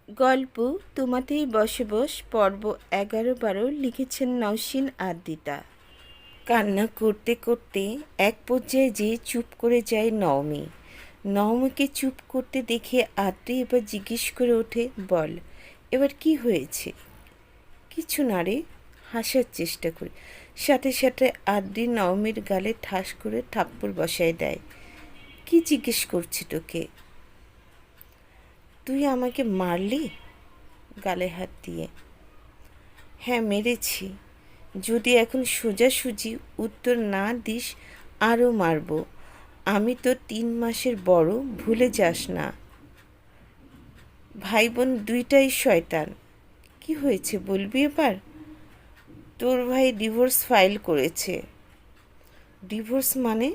গল্প তোমাতেই বসবাস পর্ব 11-12 লিখেছেন নওশীন আদ্রিতা। কান্না করতে করতে এক পর্যায়ে যে চুপ করে যায় নওমি। নওমিকে চুপ করতে দেখে আদ্রি এবার জিজ্ঞেস করে ওঠে, বল এবার কি হয়েছে? কিছু না রে, হাসার চেষ্টা করে। সাথে সাথে আদ্রি নওমির গালে ঠাস করে থাপ্পড় বসায় দেয়। কি জিজ্ঞেস করছি তোকে? তুই আমাকে মারলি গালে হাত দিয়ে? হ্যাঁ মেরেছি। যদি এখন সোজাসুজি উত্তর না দিস আরও মারব। আমি তো 3 মাসের বড়, ভুলে যাস না। ভাই বোন দুইটাই শয়তান। কি হয়েছে বলবি এবার? তোর ভাই ডিভোর্স ফাইল করেছে। ডিভোর্স মানে?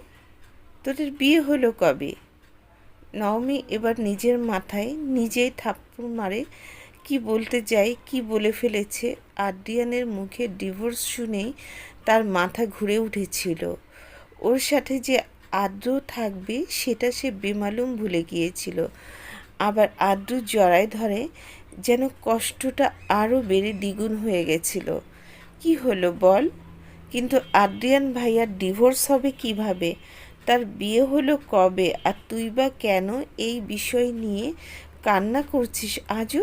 তোদের বিয়ে হলো কবে? নওমি এবার নিজের মাথায় নিজেই থাপ্পড় মারে। কি বলতে যাই কি বলে ফেলেছে। আদ্রিয়ানের মুখে ডিভোর্স শুনেই তার মাথা ঘুরে উঠেছিল। ওর সাথে যে আদ্র থাকবে সেটা সে বেমালুম ভুলে গিয়েছিল। আবার আদ্র জড়ায় ধরে যেন কষ্টটা আরও বেড়ে দ্বিগুণ হয়ে গেছিল। কি হলো বল? কিন্তু আদ্রিয়ান ভাইয়ার ডিভোর্স হবে কিভাবে? তার বিয়ে হলো কবে? আর তুই বা কেন এই বিষয় নিয়ে কান্না করছিস আজও?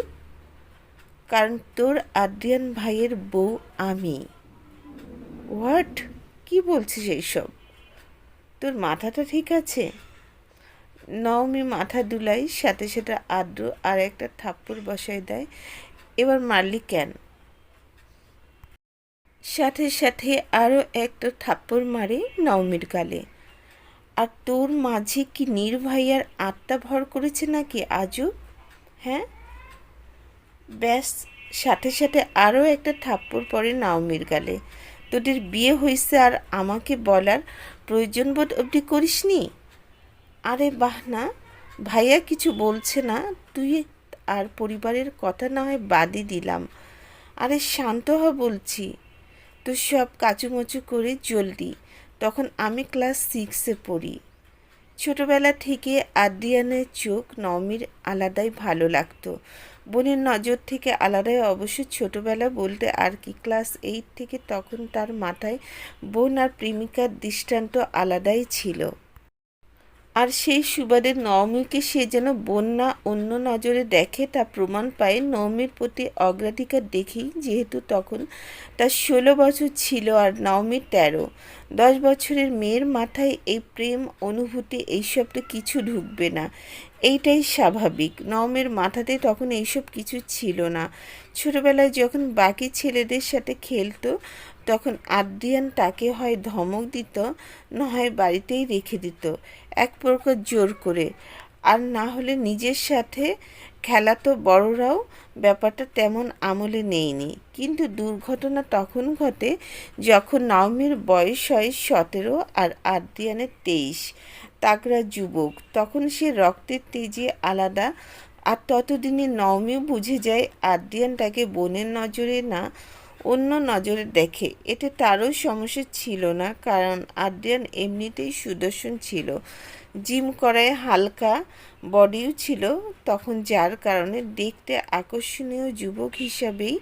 কারণ তোর আদ্রিয়ান ভাইয়ের বউ আমি। হোয়াট? কি বলছিস এইসব? তোর মাথাটা ঠিক আছে? নওমি মাথা দুলাই, সাথে সাথে আদ্র আর একটা থাপ্পড় বসায় দেয়। এবার মারলি কেন? সাথে সাথে আরও একটা থাপ্পড় মারে নওমির গালে। আর তোর মাঝে কি নির্ভাইয়ার আত্মা ভর করেছে নাকি আজও? হ্যাঁ? ব্যাস, সাথে সাথে আরও একটা থাপ্পড় পড়ে নাওমির গালে। তোদের বিয়ে হয়েছে আর আমাকে বলার প্রয়োজন বোধ অবধি করিসনি? আরে বাহ না, ভাইয়া কিছু বলছে না। তুই আর পরিবারের কথা না হয় বাদই দিলাম। আরে শান্ত হ বলছি। তো সব কাচুমচু করে জলদি। তখন আমি ক্লাস 6-এ পড়ি। ছোটবেলা থেকে আদ্রিয়ানের চোখ নওমির আলাদাই ভালো লাগতো। বোনের নজর থেকে আলাদাই অবশ্য। ছোটবেলা বলতে আর কি, ক্লাস 8 থেকে তখন তার মাথায় বোন আর প্রেমিকার দৃষ্টান্ত আলাদাই ছিল। আর সেই সুবাদে নওমিকে সে যেন বোন না অন্য নজরে দেখে তা প্রমাণ পায় নওমির প্রতি অগ্রাধিকার দেখেই। যেহেতু তখন তার 16 বছর ছিল আর নওমির 13। 10 বছরের মেয়ের মাথায় এই প্রেম অনুভূতি এইসব তো কিছু ঢুকবে না, এইটাই স্বাভাবিক। নওমির মাথাতে তখন এইসব কিছু ছিল না। ছোটবেলায় যখন বাকি ছেলেদের সাথে খেলতো তখন আদ্রিয়ান তাকে হয় ধমক দিত, না হয় বাড়িতেই রেখে দিত এক প্রকার জোর করে। আর না হলে নিজের সাথে খেলাতো বড়রাও। ব্যাপারটা তেমন আমলে নেয়নি। কিন্তু দুর্ঘটনা তখন ঘটে যখন নওমির বয়স হয় 17 আর আদ্রিয়ানের 23। তাগড়া যুবক তখন, সে রক্তের তেজে আলাদা। আর ততদিনে নওমিও বুঝে যায় আদ্রিয়ান তাকে বোনের নজরে না অন্য নজরে দেখে। এতে তারও সমস্যা ছিল না, কারণ আদ্রিয়ান এমনিতেই সুদর্শন ছিল। জিম করায় হালকা বডিও ছিল তখন, যার কারণে দেখতে আকর্ষণীয় যুবক হিসাবেই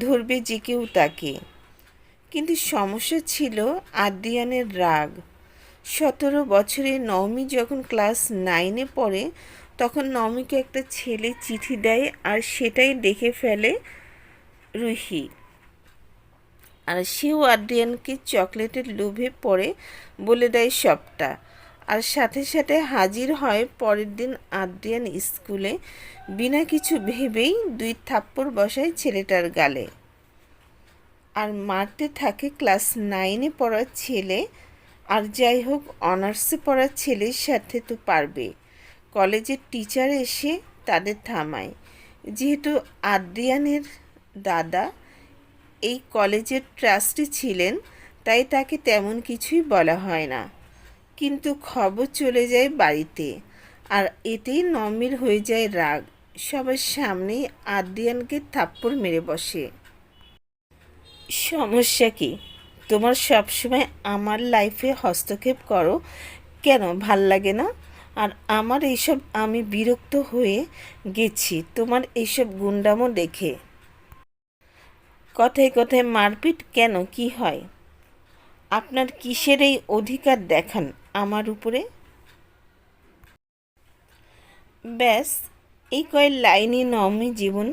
ধরবে যে কেউ তাকে। কিন্তু সমস্যা ছিল আদ্রিয়ানের রাগ। 17 বছরে নওমি যখন ক্লাস 9-এ পড়ে তখন নওমিকে একটা ছেলে চিঠি দেয় আর সেটাই দেখে ফেলে রুহি। আর সেও আদ্রিয়ানকে চকলেটের লোভে পড়ে বলে দেয় সবটা। আর সাথে সাথে হাজির হয় পরের দিন আদ্রিয়ান স্কুলে। বিনা কিছু ভেবেই 2 থাপ্পড় বসায় ছেলেটার গালে। আর মারতে থাকে ক্লাস 9-এ পড়া ছেলে। আর যাই হোক, অনার্সে পড়া ছেলের সাথে তো পারবে। কলেজের টিচার এসে তাদের থামায়। যেহেতু আদ্রিয়ানের দাদা এই কলেজের ট্রাস্টি ছিলেন, তাই তাকে তেমন কিছুই বলা হয় না। কিন্তু খবর চলে যায় বাড়িতে। আর এতেই নওমির হয়ে যায় রাগ। সবার সামনেই আদ্রিয়ানকে থাপ্পড় মেরে বসে। সমস্যা কি? তোমার সবসময় আমার লাইফে হস্তক্ষেপ করো কেন? ভাল লাগে না? আর আমার এইসব আমি বিরক্ত হয়ে গেছি তোমার এইসব গুন্ডামো দেখে। কথায় কথায় মারপিট কেন, কি হয়? আপনার কিসের এই অধিকার দেখান আমার উপরে? ব্যাস, এই কয়েক লাইনই নওমি জীবন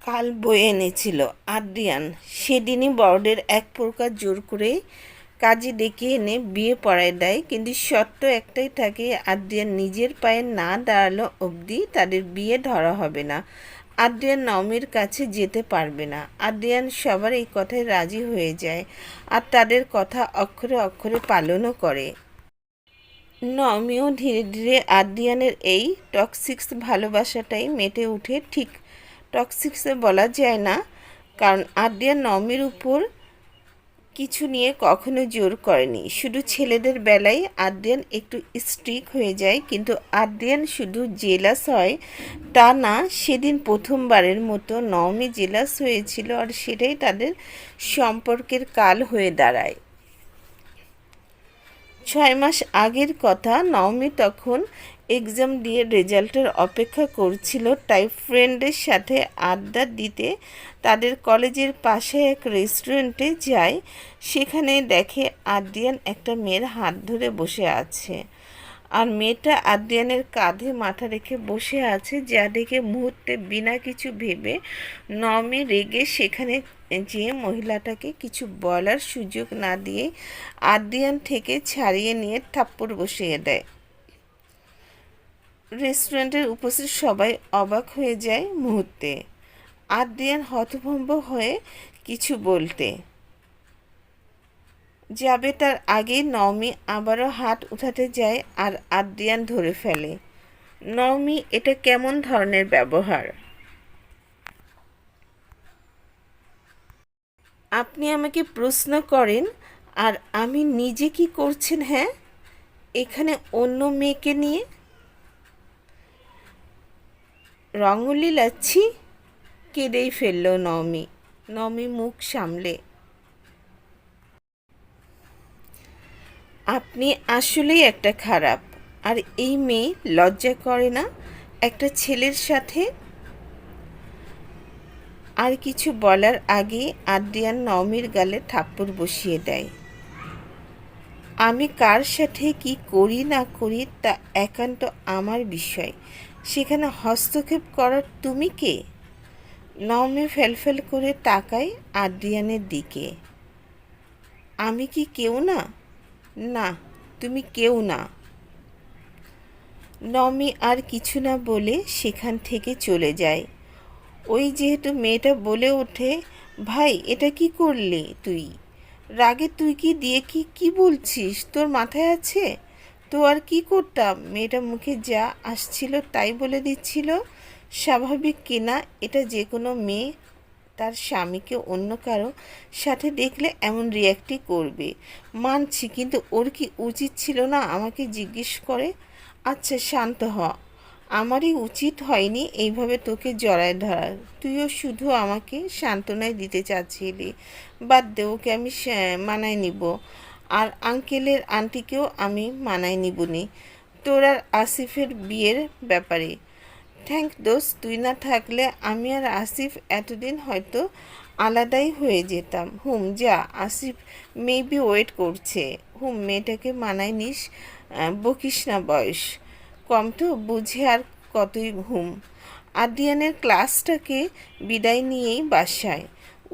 কাল বয়ে এনেছিল। আদ্রিয়ান সেদিনই বড়দের এক প্রকার জোর করে কাজে ডেকে এনে বিয়ে পড়ায় দেয়, কিন্তু শর্ত একটাই থাকে, আদ্রিয়ান নিজের পায়ে না দাঁড়ালো অবধি তাদের বিয়ে ধরা হবে না। আদ্রিয়ান নওমির কাছে যেতে পারবে না। আদ্রিয়ান সবার এই কথায় রাজি হয়ে যায় আর তাদের কথা অক্ষরে অক্ষরে পালনও করে। নওমিও ধীরে ধীরে আদ্রিয়ানের এই টক্সিক্স ভালোবাসাটাই মেটে উঠে। ঠিক টক্সিক্সে বলা যায় না, কারণ আদ্রিয়ান নওমির উপর কিছু নিয়ে কখনো জোর করেনি। শুধু ছেলেদের বেলায় আদ্রিয়ান একটু স্ট্রিক্ট হয়ে যায়, কিন্তু আদ্রিয়ান শুধু জেলাস হয় তা না, সেদিন প্রথমবারের মতো নওমি জেলাস হয়েছিল, আর সেটাই তাদের সম্পর্কের কাল হয়ে দাঁড়ায়। 6 মাস আগের কথা। নওমি তখন এক্সাম দিয়ে রেজাল্টের অপেক্ষা করছিল, তাই ফ্রেন্ডের সাথে আড্ডা দিতে তাদের কলেজের পাশে এক রেস্টুরেন্টে যায়। সেখানে দেখে আদ্রিয়ান একটা মেয়ের হাত ধরে বসে আছে, আর মেয়েটা আদ্রিয়ানের কাঁধে মাথা রেখে বসে আছে, যা দেখে মুহূর্তে বিনা কিছু ভেবে নওমি রেগে সেখানে যে মহিলাটাকে কিছু বলার সুযোগ না দিয়ে আদ্রিয়ান থেকে ছাড়িয়ে নিয়ে থাপ্পড় বসিয়ে দেয়। রেস্টুরেন্টের উপস্থিত সবাই অবাক হয়ে যায় মুহূর্তে। আদ্রিয়ান হতভম্ব হয়ে কিছু বলতে যাবে, তার আগেই নওমি আবারও হাত উঠাতে যায় আর আদ্রিয়ান ধরে ফেলে। নওমি, এটা কেমন ধরনের ব্যবহার? আপনি আমাকে প্রশ্ন করেন আর আমি নিজে কি করছেন? হ্যাঁ, এখানে অন্য মেয়েকে নিয়ে রঙলি লাচ্ছি। কেঁদেই ফেলল নওমি। নওমি মুখ সামলে, আপনি আসলেই একটা খারাপ। আর এই মেয়ে লজ্জা করে না একটা ছেলের সাথে? আর কিছু বলার আগে আদ্রিয়ান নওমির গালে থাপ্পড় বসিয়ে দেয়। আমি কার সাথে কি করি না করি তা একান্ত আমার বিষয়, সেখানে হস্তক্ষেপ করার তুমি কে? নওমি ফেলফেল করে তাকায় আদ্রিয়ানের দিকে। আমি কি কেউ না? না, তুমি কেউ না। নওমি আর কিছু না বলে সেখান থেকে চলে যায়। ওই যেহেতু মেয়েটা বলে ওঠে, ভাই এটা কি করলি তুই? রাগে তুই কি দিয়ে কি কি বলছিস, তোর মাথায় আছে? তো আর কি করতাম, মেয়েটা মুখে যা আসছিল তাই বলে দিচ্ছিল। স্বাভাবিক কিনা এটা যে কোনো মেয়ে তার স্বামীকে অন্য কারো সাথে দেখলে এমন রিয়াক্টই করবে, মানছি, কিন্তু ওর কি উচিত ছিল না আমাকে জিজ্ঞেস করে? আচ্ছা শান্ত হ, আমারই উচিত হয়নি এইভাবে তোকে জড়ায় ধরার। তুইও শুধু আমাকে সান্ত্বনাই দিতে চাচ্ছিলি। বাদ দে, ওকে আমি মানায় নিব, আর আঙ্কেলের আন্টিকেও আমি মানায় নিবনি তোর আর আসিফের বিয়ের ব্যাপারে। থ্যাংক দোস্ত, তুই না থাকলে আমি আর আসিফ এতদিন হয়তো আলাদাই হয়ে যেতাম। যা, আসিফ মেবি ওয়েট করছে। মেয়েটাকে মানায় নিস, বকিস না, বয়স কম তো, বুঝে আর কতই। আদ্রিয়ানের ক্লাসটাকে বিদায় নিয়েই বাসায়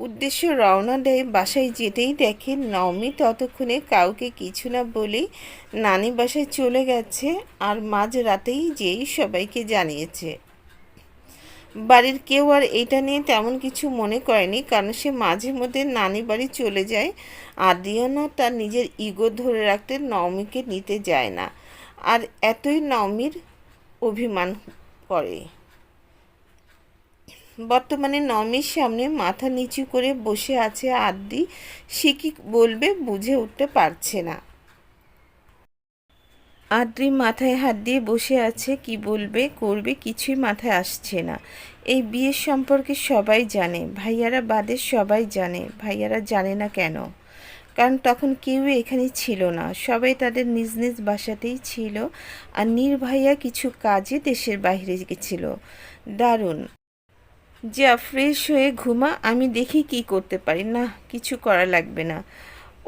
উদ্দেশ্য রওনা দেয়। বাসায় যেতেই দেখে নওমি ততক্ষণে কাউকে কিছু না বলেই নানি বাসায় চলে গেছে, আর মাঝ রাতেই যেই সবাইকে জানিয়েছে। বাড়ির কেউ আর এটা নিয়ে তেমন কিছু মনে করেনি, কারণ সে মাঝে মধ্যে নানি বাড়ি চলে যায়। আদ্রিয়ানও তার নিজের ইগো ধরে রাখতে নওমিকে নিতে যায় না, আর এতই নওমির অভিমান করে। বর্তমানে নওমির সামনে মাথা নিচু করে বসে আছে আদ্রি। সে কি বলবে বুঝে উঠতে পারছে না। আদ্রি মাথায় হাত দিয়ে বসে আছে, কি বলবে করবে কিছুই মাথায় আসছে না। এই বিয়ের সম্পর্কে সবাই জানে, ভাইয়ারা বাদে সবাই জানে। ভাইয়ারা জানে না কেন? কারণ তখন কেউই এখানে ছিল না, সবাই তাদের নিজ নিজ বাসাতেই ছিল। আর নির্ভাইয়া কিছু কাজে দেশের বাইরে গেছিল। দারুণ। যা ফ্রেশ হয়ে ঘুমা, আমি দেখি কি করতে পারি। না, কিছু করা লাগবে না।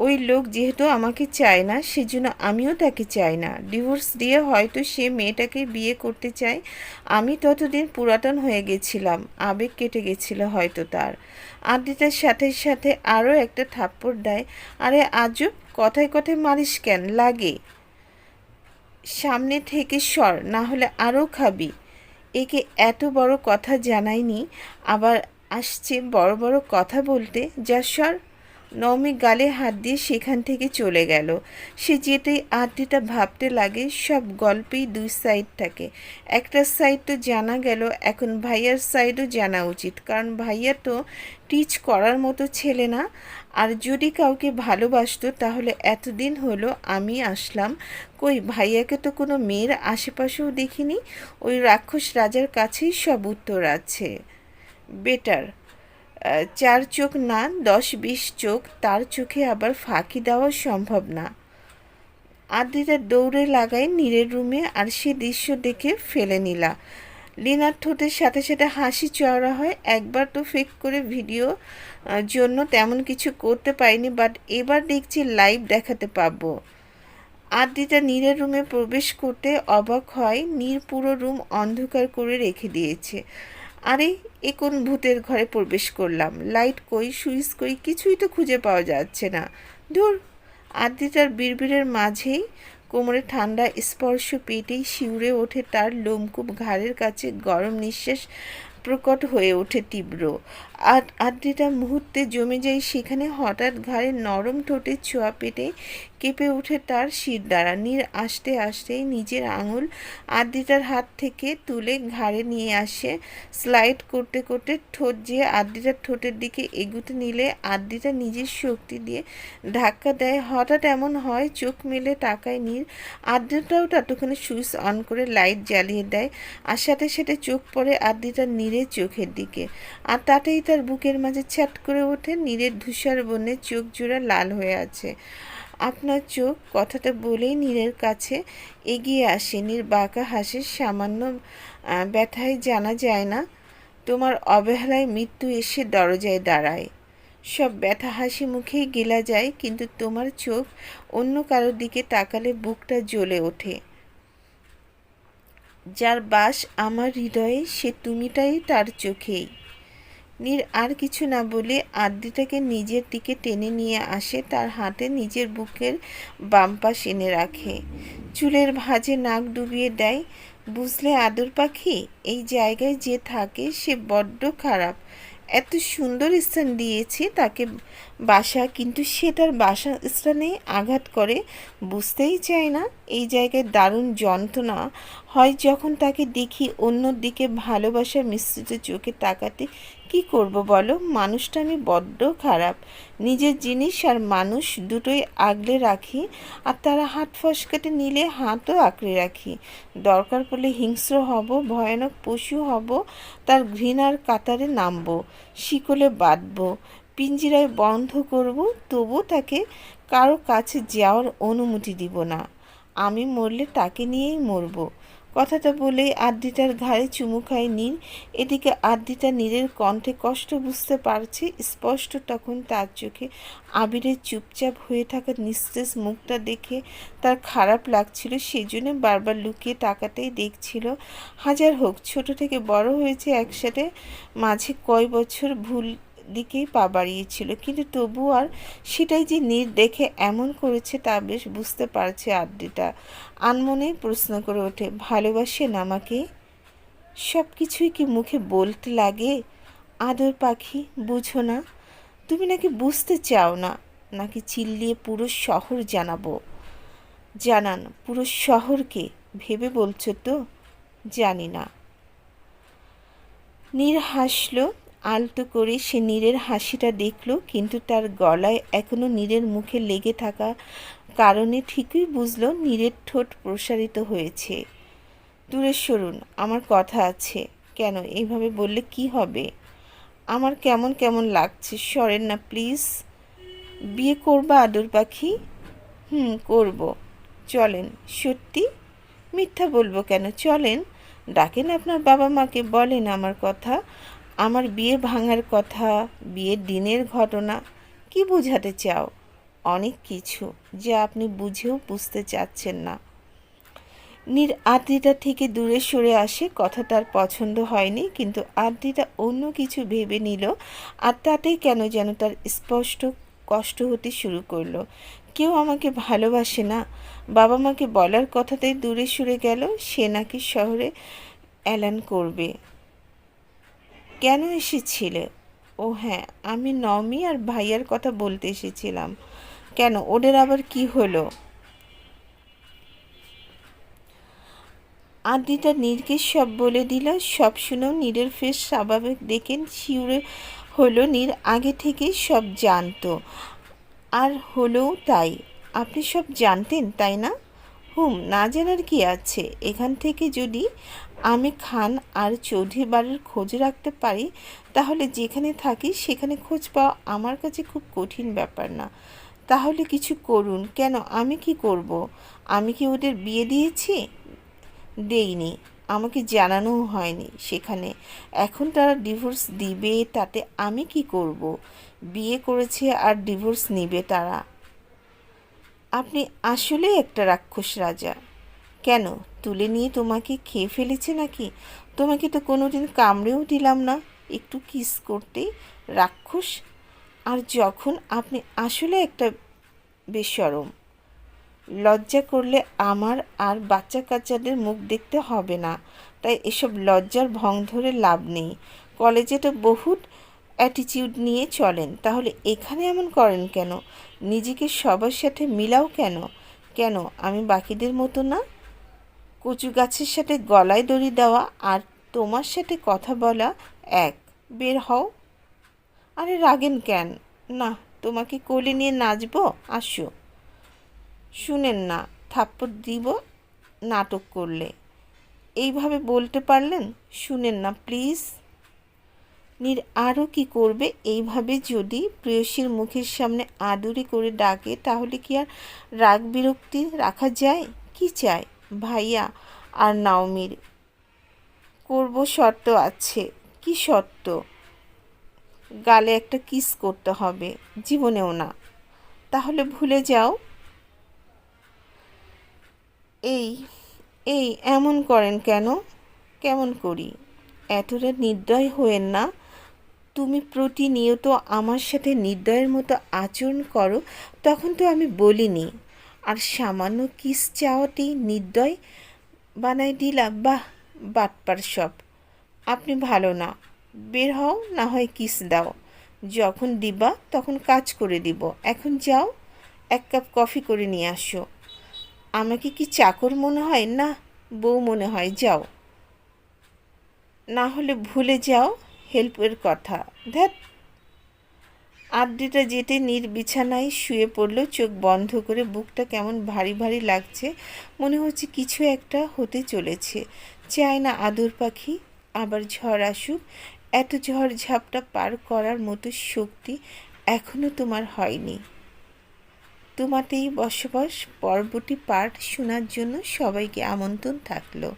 ওই লোক যেহেতু আমাকে চায় না, সেজন্য আমিও তাকে চাই না। ডিভোর্স দিয়ে হয়তো সে মেয়েটাকে বিয়ে করতে চায়। আমি ততদিন পুরাতন হয়ে গেছিলাম, আবেগ কেটে গেছিল হয়তো তার। আদ্রিতার সাথে সাথে আরও একটা থাপ্পড় দেয়। আরে আজব, কথায় কথায় মারিস কেন? লাগে। সামনে থেকে সর, না হলে আরও খাবি। একে এত বড় কথা জানায়নি, আবার আসছে বড় বড় কথা বলতে। যা সর। নওমি গালে হাত দিয়ে সেখান থেকে চলে গেল। সে যেতেই আদ্রিতা ভাবতে লাগে, সব গল্পেই দুই সাইড থাকে। একটা সাইড তো জানা গেল, এখন ভাইয়ার সাইডও জানা উচিত, কারণ ভাইয়া তো টিচ করার মতো ছেলে না। আর যদি কাউকে ভালোবাসতো তাহলে এতদিন হলো আমি আসলাম, কই ভাইয়াকে তো কোনো মেয়ের আশেপাশেও দেখিনি। ওই রাক্ষস রাজার কাছেই সব উত্তর আছে। বেটার 4 চোখ না 10-20 চোখ, তার চোখে আবার ফাঁকি দেওয়া সম্ভব না। আদ্রিতা দৌড়ে লাগায় নীরের রুমে, আর সে দৃশ্য দেখে ফেলে নিলা। লিনার ঠোঁটের সাথে সাথে হাসি চওড়া হয়। একবার তো ফেক করে ভিডিও জন্য তেমন কিছু করতে পারিনি, বাট এবার দেখছি লাইভ দেখাতে পাবো। আদ্রিতা নীরের রুমে প্রবেশ করতে অবাক হয়। নীর পুরো রুম অন্ধকার করে রেখে দিয়েছে। আরে, এ কোন ভূতের ঘরে প্রবেশ করলাম? লাইট কই, সুইচ কই, কিছুই তো খুঁজে পাওয়া যাচ্ছে না। ধুর। আদ্রিতার বিড়বিড়ের মাঝেই কোমরে ঠান্ডা স্পর্শ পেতেই শিউরে ওঠে তার লোমকূপ। ঘাড়ের কাছে গরম নিঃশ্বাস প্রকট হয়ে ওঠে তীব্র। আদ্রিতা মুহূর্তে জমে যায় সেখানে। হঠাৎ ঘাড়ে নরম ঠোঁটের ছোঁয়া পেতে কেঁপে ওঠে তার শিরদাঁড়া। নীর আস্তে আস্তে নিজের আঙুল আদ্রিতার হাত থেকে তুলে ঘাড়ে নিয়ে আসে। স্লাইড করতে করতে ঠোঁট যে আদ্রিতার ঠোঁটের দিকে এগুতে নিলে আদ্রিতা নিজের শক্তি দিয়ে ধাক্কা দেয়। হঠাৎ এমন হয়, চোখ মেলে তাকায় নীর। আদ্রিতাও ততক্ষণে সুইচ অন করে লাইট জ্বালিয়ে দেয়। আর সাথে সাথে চোখ পড়ে আদ্রিতার নীরের চোখের দিকে। আর তাতেই তার বুকের মাঝে ছ্যাট করে ওঠে। নীরের ধূসর বনে চোখ জোড়া লাল হয়ে আছে। আপনার চোখ, কথাটা বলেই নীরের কাছে এগিয়ে আসে। নীর বাঁকা হাসে। সামান্য ব্যথায় জানা যায় না তোমার অবহেলায় মৃত্যু এসে দরজায় দাঁড়ায়। সব ব্যথা হাসি মুখেই গেলা যায়, কিন্তু তোমার চোখ অন্য কারোর দিকে তাকালে বুকটা জ্বলে ওঠে। যার বাস আমার হৃদয়ে, সে তুমিটাই তার চোখেই। নীর আর কিছু না বলে আদ্রিতাকে নিজের দিকে টেনে নিয়ে আসে। তার হাতে নিজের বুকের বাম পাশ এনে রাখে। চুলের ভাঁজে নাক ডুবিয়ে দেয়। বুঝলে আদর পাখি, এই জায়গায় যে থাকে সে বড্ড খারাপ। এত সুন্দর স্থান দিয়েছে তাকে বাসা, কিন্তু সে তার বাসা স্থানে আঘাত করে। বুঝতেই চায় না এই জায়গায় দারুণ যন্ত্রণা হয় যখন তাকে দেখি অন্য দিকে ভালোবাসার মিশ্রিত চোখে তাকাতে। কি করব বলো? মানুষটা আমি বড্ড খারাপ। নিজের জিনিস আর মানুষ দুটোই আগলে রাখি, আর তারা হাত ফসকাতে নিলে হাতও আঁকড়ে রাখি। দরকার পড়লে হিংস্র হব, ভয়ানক পশু হব, তার ঘৃণার কাতারে নামব, শিকলে বাঁধব, পিঞ্জিরায় বন্ধ করব, তবু তাকে কারো কাছে যাওয়ার অনুমতি দিব না। আমি মরলে তাকে নিয়েই মরব। কথাটা বলেই আদ্রিতার ঘাড়ে চুমু খায় নীর। এদিকে আদ্রিতা নীরের কণ্ঠে কষ্ট বুঝতে পারছে স্পষ্ট। তখন তার চোখে আবিরের চুপচাপ হয়ে থাকা নিস্তেজ মুখটা দেখে তার খারাপ লাগছিল। সেজন্য বারবার লুকিয়ে তাকাতেই দেখছিল। হাজার হোক, ছোট থেকে বড় হয়েছে একসাথে, মাঝে কয় বছর ভুল দিকেই পা বাড়িয়েছিল, কিন্তু তবু আর সেটাই যে নীর দেখে এমন করেছে তা বেশ বুঝতে পারছে আদ্রিতা। আনমনেই প্রশ্ন করে ওঠে, ভালোবাসেন আমাকে? সব কিছুই কি মুখে বলতে লাগে? আদর পাখি, বুঝো না? তুমি নাকি বুঝতে চাও না? নাকি চিল্লিয়ে পুরো শহর জানাবো? জানান পুরো শহরকে, ভেবে বলছো তো? জানি না। নীর হাসল আলতো করে। সে নীরের হাসিটা দেখল, কিন্তু তার গলায় এখনো নীরের মুখে লেগে থাকা কারণে ঠিকই বুঝলো নীরের ঠোঁট প্রসারিত হয়েছে। দূরে সরুন, আমার কথা আছে। কেন, এইভাবে বললে কি হবে? আমার কেমন কেমন লাগছে, সরেন না প্লিজ। বিয়ে করবা আদর পাখি? করব। চলেন। সত্যি? মিথ্যা বলবো কেন, চলেন। ডাকেন আপনার বাবা মাকে, বলেন আমার কথা, আমার বিয়ে ভাঙার কথা, বিয়ের দিনের ঘটনা। কি বোঝাতে চাও? অনেক কিছু, যা আপনি বুঝেও বুঝতে চাচ্ছেন না। নীর আদ্রিতা থেকে দূরে সরে আসে। কথা তার পছন্দ হয়নি, কিন্তু আদ্রিতা অন্য কিছু ভেবে নিল, আর তাতেই কেন যেন তার স্পষ্ট কষ্ট হতে শুরু করলো। কেউ আমাকে ভালোবাসে না, বাবা মাকে বলার কথাতেই দূরে সরে গেল। সে নাকি শহরে এলান করবে। কেন এসেছিলে? ও হ্যাঁ, আমি নমি আর ভাইয়ার কথা বলতে এসেছিলাম। কেন, ওদের আবার কি হলো? আদ্রিতা নীরকে সব বলে দিল। সব শুনেও নীরের ফেস স্বাভাবিক দেখেন শিউরে হলো। নীর আগে থেকেই সব জানতো, আর হলেও তাই। আপনি সব জানতেন তাই না? না জানার কি আছে? এখান থেকে যদি আমি খান আর চৌধুরী বাড়ির খোঁজ রাখতে পারি, তাহলে যেখানে থাকি সেখানে খোঁজ পাওয়া আমার কাছে খুব কঠিন ব্যাপার না। তাহলে কিছু করুন। কেন, আমি কি করব? আমি কি ওদের বিয়ে দিয়েছি? দেইনি, আমাকে জানানোও হয়নি সেখানে। এখন তারা ডিভোর্স দিবে, তাতে আমি কি করব? বিয়ে করেছে আর ডিভোর্স নিবে তারা। আপনি আসলেই একটা রাক্ষস রাজা। কেন, তুলে নিয়ে তোমাকে খেয়ে ফেলেছে নাকি? তোমাকে তো কোনোদিন কামড়েও দিলাম না, একটু কিস করতেই রাক্ষস। আর যখন আপনি আসলে একটা বেশরম। লজ্জা করলে আমার আর বাচ্চা কাচ্চাদের মুখ দেখতে হবে না, তাই এসব লজ্জার ভং ধরে লাভ নেই। কলেজে তো বহুত অ্যাটিটিউড নিয়ে চলেন, তাহলে এখানে এমন করেন কেন? নিজেকে সবার সাথে মিলাও কেন? কেন, আমি বাকিদের মতো না? কচু গাছের সাথে গলায় দড়ি দেওয়া আর তোমার সাথে কথা বলা এক। বের হও। আরে রাগেন কেন? না, তোমাকে কোলে নিয়ে নাচবো, আসো। শুনেন না, থাপ্পড় দিব নাটক করলে। এইভাবে বলতে পারলেন? শুনেন না প্লিজ। নীর আরও কি করবে? এইভাবে যদি প্রেয়সীর মুখের সামনে আদুরি করে ডাকে, তাহলে কি আর রাগ বিরক্তি রাখা যায়? কি চায় ভাইয়া আর নাওমির? করব, শর্ত আছে। কি শর্ত? গালে একটা কিস করতে হবে, জীবনেও না। তাহলে ভুলে যাও। এই এই এমন করেন কেন? কেমন করি? এতটা নির্দয় হয়েন না। তুমি প্রতিনিয়ত আমার সাথে নির্দয়ের মতো আচরণ করো, তখন তো আমি বলিনি। আর সামান্য কিস চাওয়াতেই নির্দয় বানাই দিলা? বাহ, বাটপার সব। আপনি ভালো না। বের হও, না হয় কিস দাও। যখন দিবা তখন কাজ করে দিব। এখন যাও, এক কাপ কফি করে নিয়ে আসো। আমাকে কি চাকর মনে হয়? না, বউ মনে হয়। যাও, না হলে ভুলে যাও হেল্পের কথা। ধ্যাত। আদ্রিতা যেতে নীর বিছানায় শুয়ে পড়ল, চোখ বন্ধ করে। বুকটা কেমন ভারী ভারী লাগছে, মনে হচ্ছে কিছু একটা হতে চলেছে। চায় না আদর পাখি আবার ঝড় আসুক। এত ঝড় ঝাপটা পার করার মতো শক্তি এখনো তোমার হয়নি। তোমাতেই বসবাস। পরবর্তী পার্ট শোনার জন্য সবাইকে আমন্ত্রণ থাকলো।